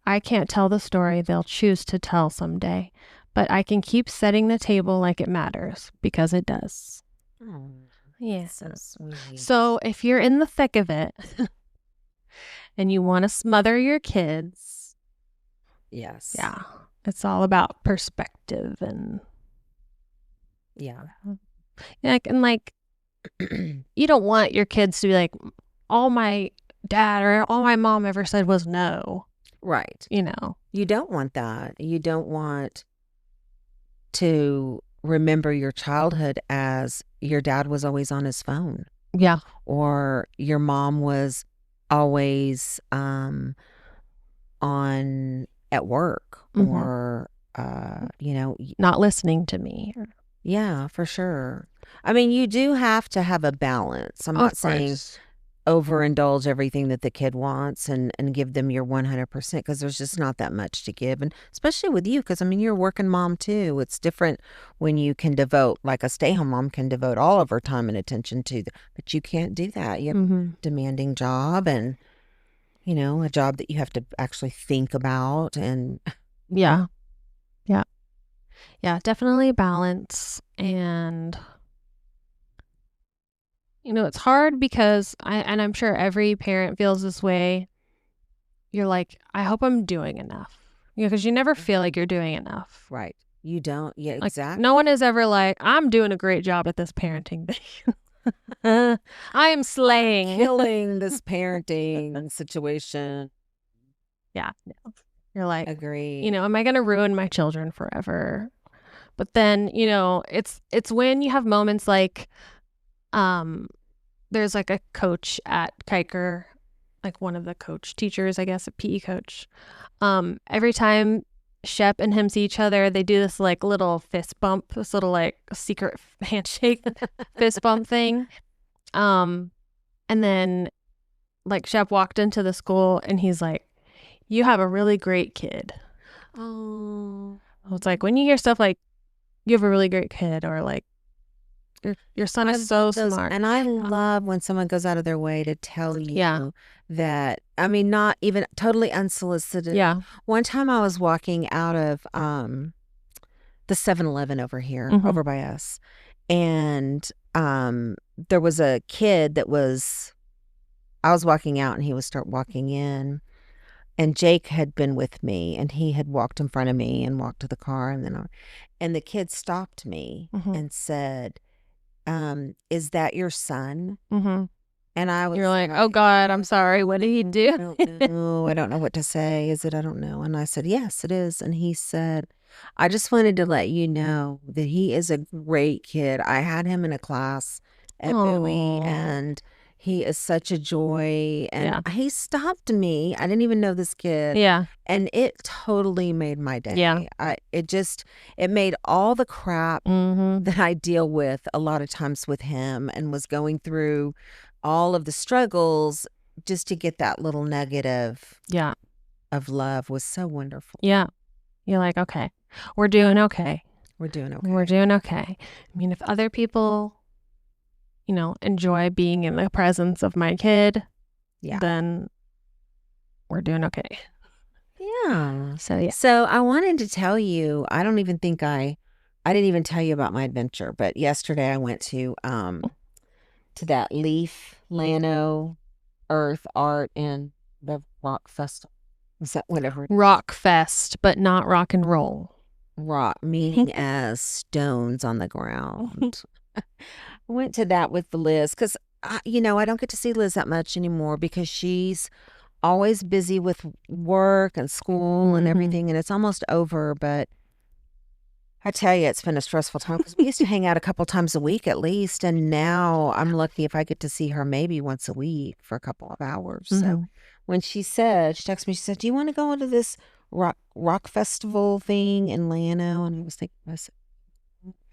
I can't tell the story they'll choose to tell someday, but I can keep setting the table like it matters, because it does. Oh, yeah. so sweet. So if you're in the thick of it and you want to smother your kids, yes. yeah, it's all about perspective and yeah. And like you don't want your kids to be like, all my dad or all my mom ever said was no. Right. You don't want that. You don't want to remember your childhood as your dad was always on his phone. Yeah. Or your mom was always on at work, or not listening to me. Yeah, for sure. I mean, you do have to have a balance. I'm not saying overindulge everything that the kid wants and give them your 100%, because there's just not that much to give. And especially with you, because I mean, you're a working mom too. It's different when you can devote, like a stay-home mom can devote all of her time and attention to, but you can't do that. You have a demanding job, and a job that you have to actually think about. And yeah, definitely balance. And it's hard because I'm sure every parent feels this way. You're like, I hope I'm doing enough. Because you never feel like you're doing enough. Right. You don't. Yeah, like, exactly. No one is ever like, I'm doing a great job at this parenting thing. I am slaying. Killing this parenting situation. Yeah. No. You're like, agree. Am I going to ruin my children forever? But then, it's when you have moments like, there's like a coach at Kiker, like one of the coach teachers, I guess, a PE coach. Every time Shep and him see each other, they do this like little fist bump, this little like secret handshake fist bump thing. And then like Shep walked into the school and he's like, you have a really great kid. Oh. It's like when you hear stuff like, you have a really great kid, or like, your son is so smart. And I love when someone goes out of their way to tell you that, I mean, not even totally unsolicited. Yeah. One time I was walking out of the 7-Eleven over here, over by us. And there was a kid I was walking out and he would start walking in. And Jake had been with me, and he had walked in front of me and walked to the car. And the kid stopped me and said, is that your son? Mm-hmm. And you're like, oh God, I'm sorry. What did he do? I don't know. I don't know what to say. Is it? I don't know. And I said, yes, it is. And he said, I just wanted to let you know that he is a great kid. I had him in a class at Bowie, and he is such a joy. And he stopped me. I didn't even know this kid. Yeah. And it totally made my day. Yeah. It made all the crap that I deal with a lot of times with him, and was going through all of the struggles, just to get that little nugget of love was so wonderful. Yeah. You're like, okay, we're doing okay. We're doing okay. We're doing okay. I mean, if other people, enjoy being in the presence of my kid, then we're doing okay. Yeah. So, yeah. So I wanted to tell you, I didn't even tell you about my adventure, but yesterday I went to that Leaf, Lano, Earth, Art, and the Rock Festival. Is that whatever? Rock Fest, but not rock and roll. Rock, meaning as stones on the ground. I went to that with Liz because, I don't get to see Liz that much anymore because she's always busy with work and school and everything, and it's almost over. But I tell you, it's been a stressful time because we used to hang out a couple times a week at least, and now I'm lucky if I get to see her maybe once a week for a couple of hours. So when she texted me, she said, "Do you want to go to this rock festival thing in Lano?" And I was thinking,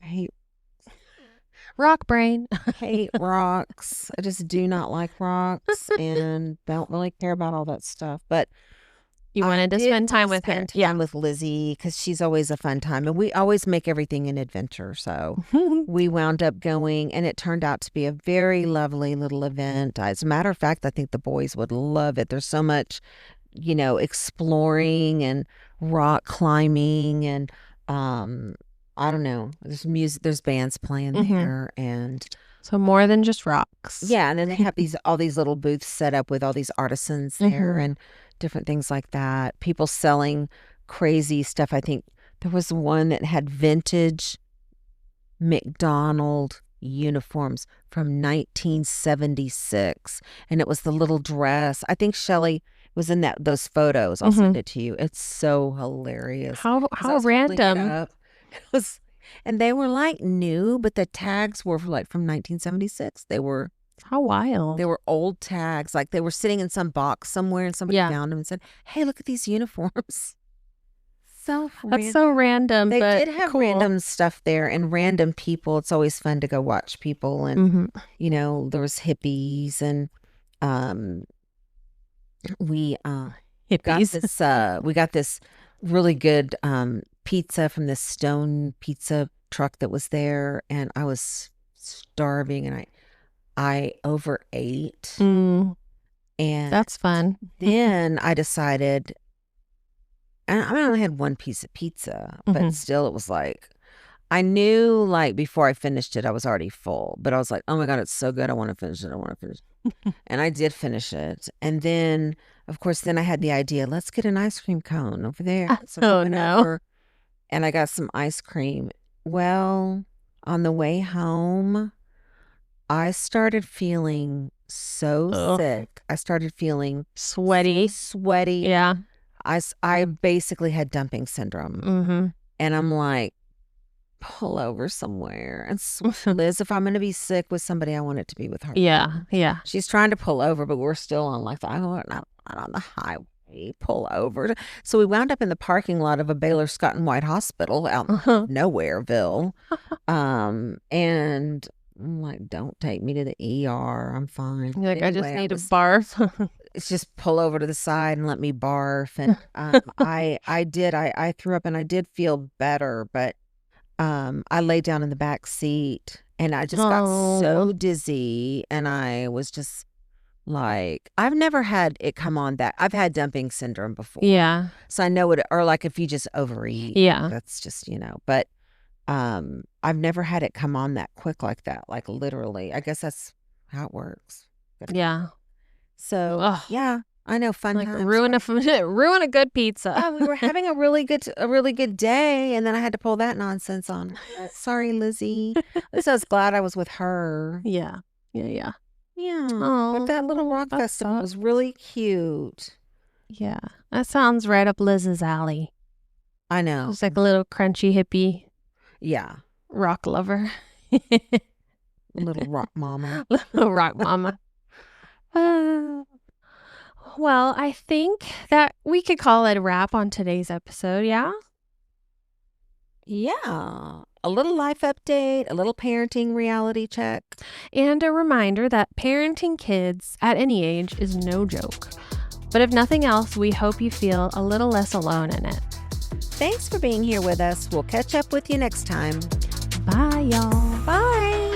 I hate rock brain. I hate rocks. I just do not like rocks and don't really care about all that stuff. But you wanted to spend time with her. Yeah, with Lizzie, because she's always a fun time. And we always make everything an adventure. So we wound up going, and it turned out to be a very lovely little event. As a matter of fact, I think the boys would love it. There's so much, exploring and rock climbing and I don't know. There's music. There's bands playing there, and so more than just rocks. Yeah, and then they have all these little booths set up with all these artisans there and different things like that. People selling crazy stuff. I think there was one that had vintage McDonald uniforms from 1976, and it was the little dress. I think Shelly was in those photos. I'll send it to you. It's so hilarious. How random. And they were like new, but the tags were like from 1976. They were how wild. They were old tags, like they were sitting in some box somewhere, and somebody found them and said, "Hey, look at these uniforms." That's so random. They but did have cool. random stuff there and random people. It's always fun to go watch people, and there was hippies, and we got this really good pizza from this Stone pizza truck that was there, and I was starving, and I overate. And that's fun. Then I decided, and I only had one piece of pizza, but still it was like, I knew like before I finished it, I was already full, but I was like, oh my God, it's so good. I want to finish it. And I did finish it. And then, of course, I had the idea, let's get an ice cream cone over there. So and I got some ice cream. Well, on the way home, I started feeling so sick. I started feeling sweaty. Yeah. I basically had dumping syndrome. And I'm like, pull over somewhere. And Liz, if I'm going to be sick with somebody, I want it to be with her. Yeah. She's trying to pull over, but we're still on like not on the highway. Pull over. So we wound up in the parking lot of a Baylor Scott and White hospital out in Nowhereville. And I'm like, don't take me to the ER. I'm fine. You're like, anyway, I just need to barf. It's just pull over to the side and let me barf. And I threw up, and I did feel better, but I lay down in the back seat, and I just got so dizzy, and I was just like, I've never had it come on that. I've had dumping syndrome before. Yeah. So I know it, or like if you just overeat. Yeah. That's just, but I've never had it come on that quick like that, like literally. I guess that's how it works. Yeah. So, yeah, I know, fun like times. ruin a good pizza. Yeah, we were having a really good day, and then I had to pull that nonsense on. Sorry, Lizzie. At least I was glad I was with her. Yeah. But that little rock festival was really cute. Yeah, that sounds right up Liz's alley. I know. It's like a little crunchy hippie. Yeah. Rock lover. Little rock mama. Little rock mama. Well, I think that we could call it a wrap on today's episode, yeah? Yeah. A little life update, a little parenting reality check. And a reminder that parenting kids at any age is no joke. But if nothing else, we hope you feel a little less alone in it. Thanks for being here with us. We'll catch up with you next time. Bye, y'all. Bye.